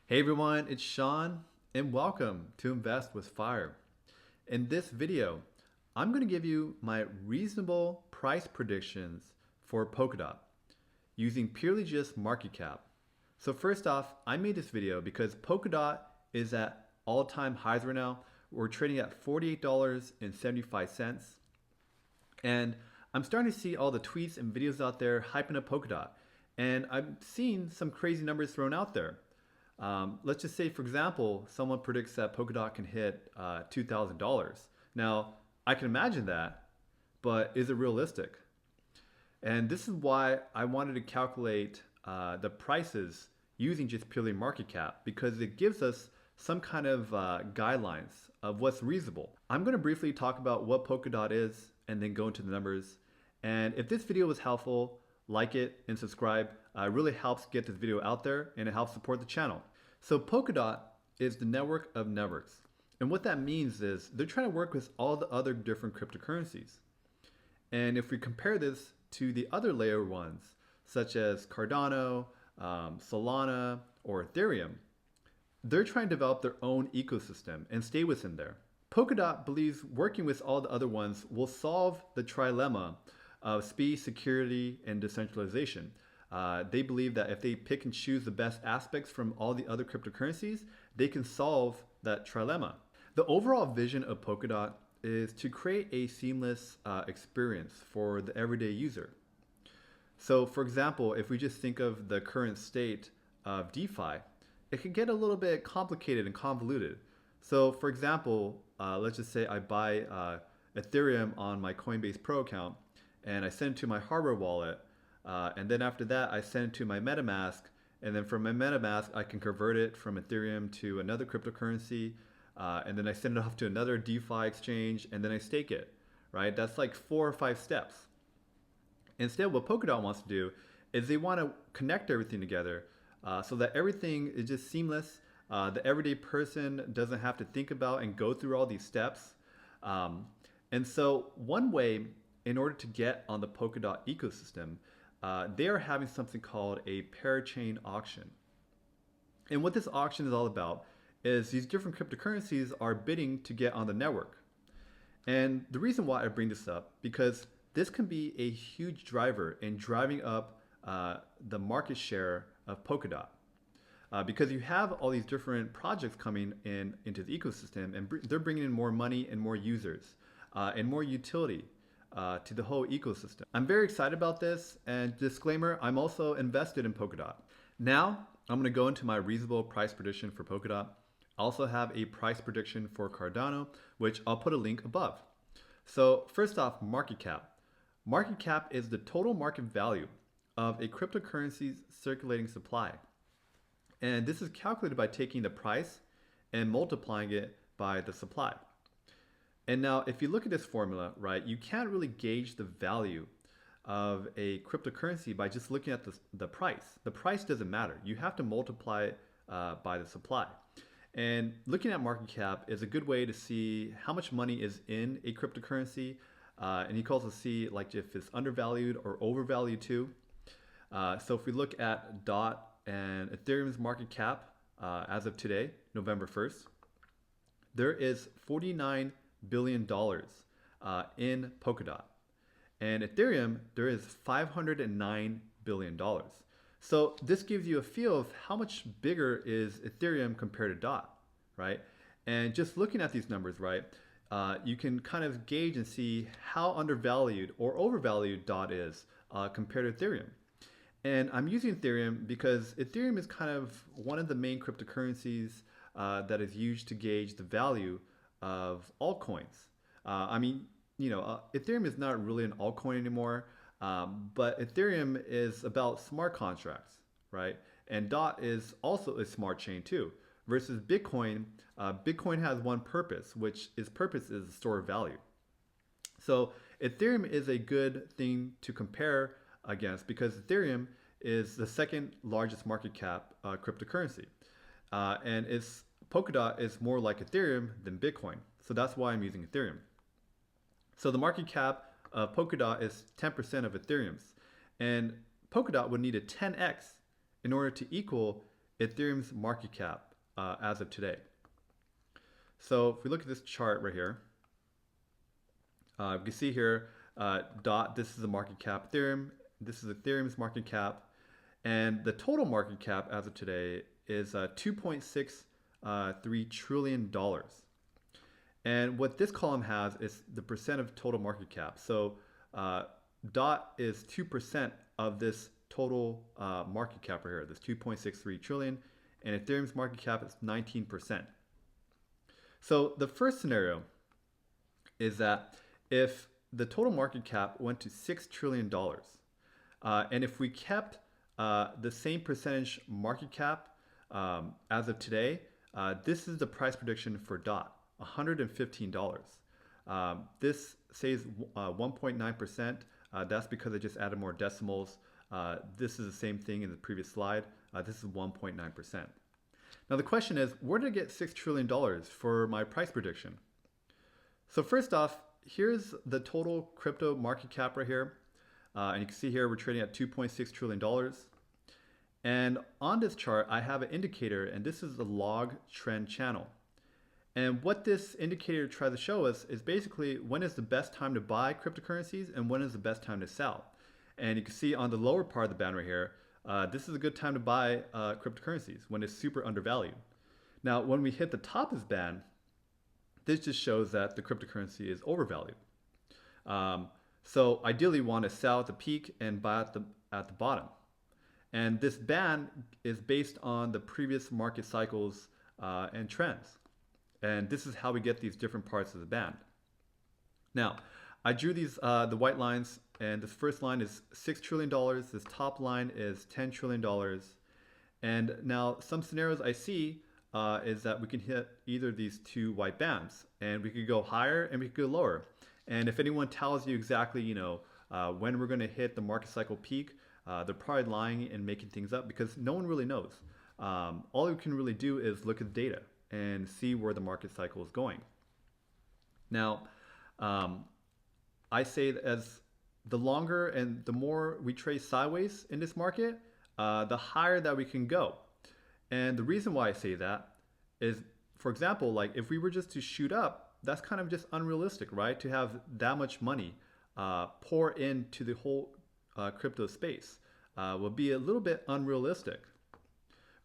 Hey everyone, it's Sean, and welcome to Invest with Fire. In this video, I'm going to give you my reasonable price predictions for Polkadot using purely just market cap. So first off, I made this video because Polkadot is at all-time highs right now. We're trading at $48.75, and I'm starting to see all the tweets and videos out there hyping up Polkadot, and I'm seeing some crazy numbers thrown out there. Let's just say, for example, someone predicts that Polkadot can hit $2,000. Now, I can imagine that, but is it realistic? And this is why I wanted to calculate the prices using just purely market cap, because it gives us some kind of guidelines of what's reasonable. I'm going to briefly talk about what Polkadot is and then go into the numbers. And if this video was helpful, like it and subscribe. It really helps get this video out there, and it helps support the channel. So Polkadot is the network of networks. And what that means is they're trying to work with all the other different cryptocurrencies. And if we compare this to the other layer ones, such as Cardano, Solana, or Ethereum, they're trying to develop their own ecosystem and stay within there. Polkadot believes working with all the other ones will solve the trilemma of speed, security, and decentralization. They believe that if they pick and choose the best aspects from all the other cryptocurrencies, they can solve that trilemma. The overall vision of Polkadot is to create a seamless experience for the everyday user. So for example, if we just think of the current state of DeFi, it can get a little bit complicated and convoluted. So for example, let's just say I buy Ethereum on my Coinbase Pro account, and I send it to my hardware wallet, and then after that I send it to my MetaMask, and then from my MetaMask I can convert it from Ethereum to another cryptocurrency, and then I send it off to another DeFi exchange, and then I stake it, right? That's like 4 or 5 steps. Instead, what Polkadot wants to do is they want to connect everything together so that everything is just seamless. The everyday person doesn't have to think about and go through all these steps. And so one way in order to get on the Polkadot ecosystem, they are having something called a parachain auction. And what this auction is all about is these different cryptocurrencies are bidding to get on the network. And the reason why I bring this up, because this can be a huge driver in driving up the market share of Polkadot. Because you have all these different projects coming into the ecosystem, and they're bringing in more money and more users and more utility to the whole ecosystem. I'm very excited about this, and disclaimer, I'm also invested in Polkadot. Now, I'm going to go into my reasonable price prediction for Polkadot. I also have a price prediction for Cardano, which I'll put a link above. So first off, market cap. Market cap is the total market value of a cryptocurrency's circulating supply. And this is calculated by taking the price and multiplying it by the supply. And now if you look at this formula, right, you can't really gauge the value of a cryptocurrency by just looking at the price. The price doesn't matter. You have to multiply it by the supply. And looking at market cap is a good way to see how much money is in a cryptocurrency. And you can also see like if it's undervalued or overvalued too. So if we look at DOT and Ethereum's market cap as of today, November 1st, there is $49 billion in Polkadot. And Ethereum, there is $509 billion. So this gives you a feel of how much bigger is Ethereum compared to DOT, right? And just looking at these numbers, right, you can kind of gauge and see how undervalued or overvalued DOT is compared to Ethereum. And I'm using Ethereum because Ethereum is kind of one of the main cryptocurrencies that is used to gauge the value of altcoins. I mean, you know, Ethereum is not really an altcoin anymore, but Ethereum is about smart contracts, right? And DOT is also a smart chain too. Versus Bitcoin, Bitcoin has one purpose, which is purpose is store of value. So Ethereum is a good thing to compare against because Ethereum is the second largest market cap cryptocurrency. And Polkadot is more like Ethereum than Bitcoin. So that's why I'm using Ethereum. So the market cap of Polkadot is 10% of Ethereum's. And Polkadot would need a 10x in order to equal Ethereum's market cap as of today. So if we look at this chart right here, you can see here, DOT, this is the market cap Ethereum, this is Ethereum's market cap, and the total market cap as of today is $2.63 trillion. And what this column has is the percent of total market cap. So DOT is 2% of this total market cap right here, this 2.63 trillion, and Ethereum's market cap is 19%. So the first scenario is that if the total market cap went to $6 trillion, and if we kept the same percentage market cap as of today, this is the price prediction for DOT, $115. This says 1.9%. That's because I just added more decimals. This is the same thing in the previous slide. This is 1.9%. Now the question is, where did I get $6 trillion for my price prediction? So first off, here's the total crypto market cap right here. And you can see here we're trading at $2.6 trillion. And on this chart, I have an indicator, and this is the log trend channel. And what this indicator tries to show us is basically when is the best time to buy cryptocurrencies and when is the best time to sell. And you can see on the lower part of the band right here, this is a good time to buy cryptocurrencies when it's super undervalued. Now, when we hit the top of this band, this just shows that the cryptocurrency is overvalued. So ideally, we want to sell at the peak and buy at the bottom. And this band is based on the previous market cycles and trends. And this is how we get these different parts of the band. Now, I drew these the white lines, and this first line is $6 trillion. This top line is $10 trillion. And now some scenarios I see is that we can hit either of these two white bands, and we could go higher and we could go lower. And if anyone tells you exactly, when we're going to hit the market cycle peak, they're probably lying and making things up because no one really knows. All you can really do is look at the data and see where the market cycle is going. Now, I say that as the longer and the more we trade sideways in this market, the higher that we can go. And the reason why I say that is, for example, like if we were just to shoot up, that's kind of just unrealistic, right? To have that much money pour into the whole crypto space would be a little bit unrealistic.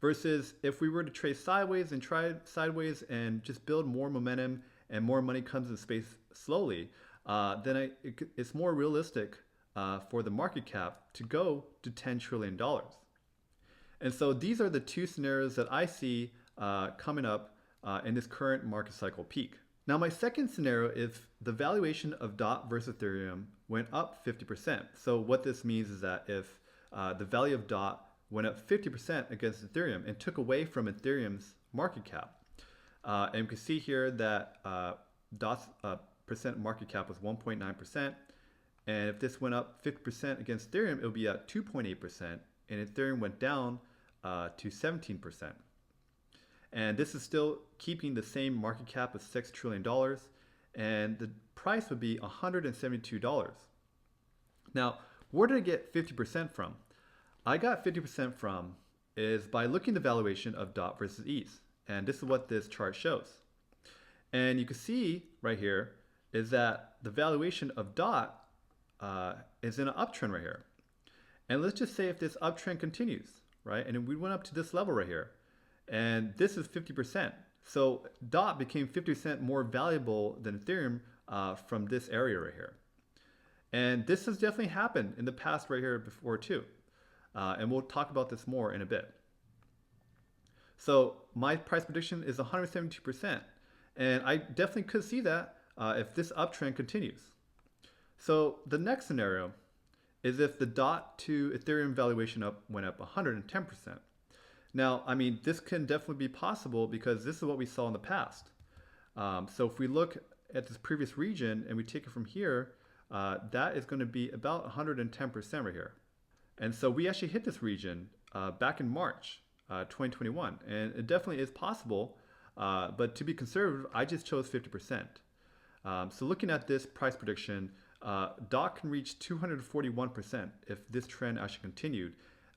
Versus if we were to trade sideways and try sideways and just build more momentum and more money comes in space slowly, then it's more realistic for the market cap to go to $10 trillion. And so these are the two scenarios that I see coming up in this current market cycle peak. Now my second scenario is the valuation of DOT versus Ethereum went up 50%. So what this means is that if the value of DOT went up 50% against Ethereum and took away from Ethereum's market cap. And you can see here that DOT's percent market cap was 1.9%. And if this went up 50% against Ethereum, it would be at 2.8%. And Ethereum went down to 17%. And this is still keeping the same market cap of $6 trillion. And the price would be $172. Now, where did I get 50% from? I got 50% from is by looking at the valuation of DOT versus ETH. And this is what this chart shows. And you can see right here is that the valuation of DOT is in an uptrend right here. And let's just say if this uptrend continues, right? And we went up to this level right here. And this is 50%. So DOT became 50% more valuable than Ethereum from this area right here. And this has definitely happened in the past right here before too. And we'll talk about this more in a bit. So my price prediction is 172%. And I definitely could see that if this uptrend continues. So the next scenario is if the DOT to Ethereum valuation went up 110%. Now, I mean, this can definitely be possible because this is what we saw in the past. So if we look at this previous region and we take it from here, that is going to be about 110% right here. And so we actually hit this region back in March 2021, and it definitely is possible, but to be conservative, I just chose 50%. So looking at this price prediction, DOT can reach 241% if this trend actually continued,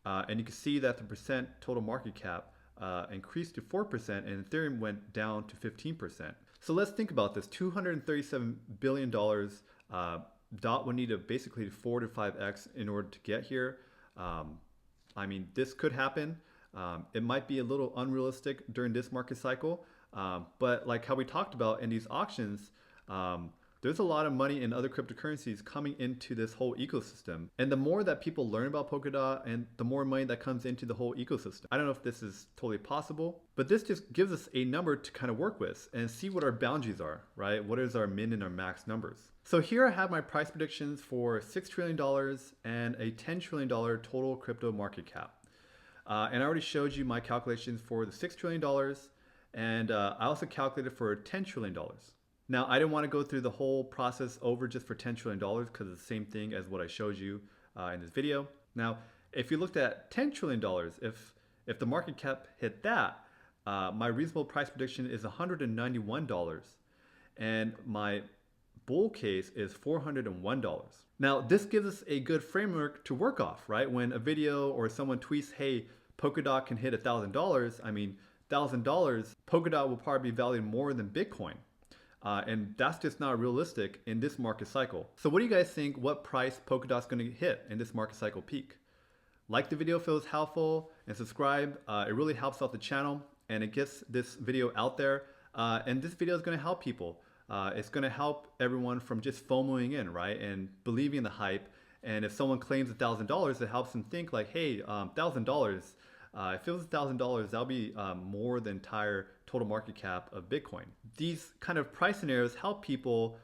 and you can see that the percent total market cap increased to 4% and Ethereum went down to 15%. So let's think about this. $237 billion. Dot would need to basically 4 to 5x in order to get here. I mean, this could happen. It might be a little unrealistic during this market cycle, but like how we talked about in these auctions, there's a lot of money in other cryptocurrencies coming into this whole ecosystem. And the more that people learn about Polkadot and the more money that comes into the whole ecosystem. I don't know if this is totally possible, but this just gives us a number to kind of work with and see what our boundaries are, right? What is our min and our max numbers? So here I have my price predictions for $6 trillion and a $10 trillion total crypto market cap. And I already showed you my calculations for the $6 trillion and I also calculated for $10 trillion. Now, I didn't want to go through the whole process over just for $10 trillion because it's the same thing as what I showed you in this video. Now, if you looked at $10 trillion, if the market cap hit that, my reasonable price prediction is $191 and my bull case is $401. Now, this gives us a good framework to work off, right? When a video or someone tweets, hey, Polkadot can hit $1,000, I mean, $1,000, Polkadot will probably be valued more than Bitcoin. And that's just not realistic in this market cycle. So what do you guys think what price Polkadot's going to hit in this market cycle peak? Like the video if it was helpful and subscribe. It really helps out the channel and it gets this video out there. And this video is going to help people. It's going to help everyone from just FOMOing in, right? And believing the hype. And if someone claims $1,000, it helps them think like, hey, $1,000. If it was $1,000, that'll be more than entire total market cap of Bitcoin. These kind of price scenarios help people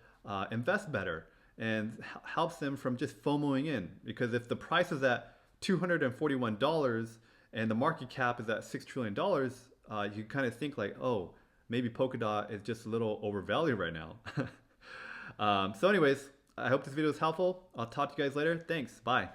invest better and helps them from just FOMOing in. Because if the price is at $241 and the market cap is at $6 trillion, you kind of think like, oh, maybe Polkadot is just a little overvalued right now. So anyways, I hope this video was helpful. I'll talk to you guys later. Thanks. Bye.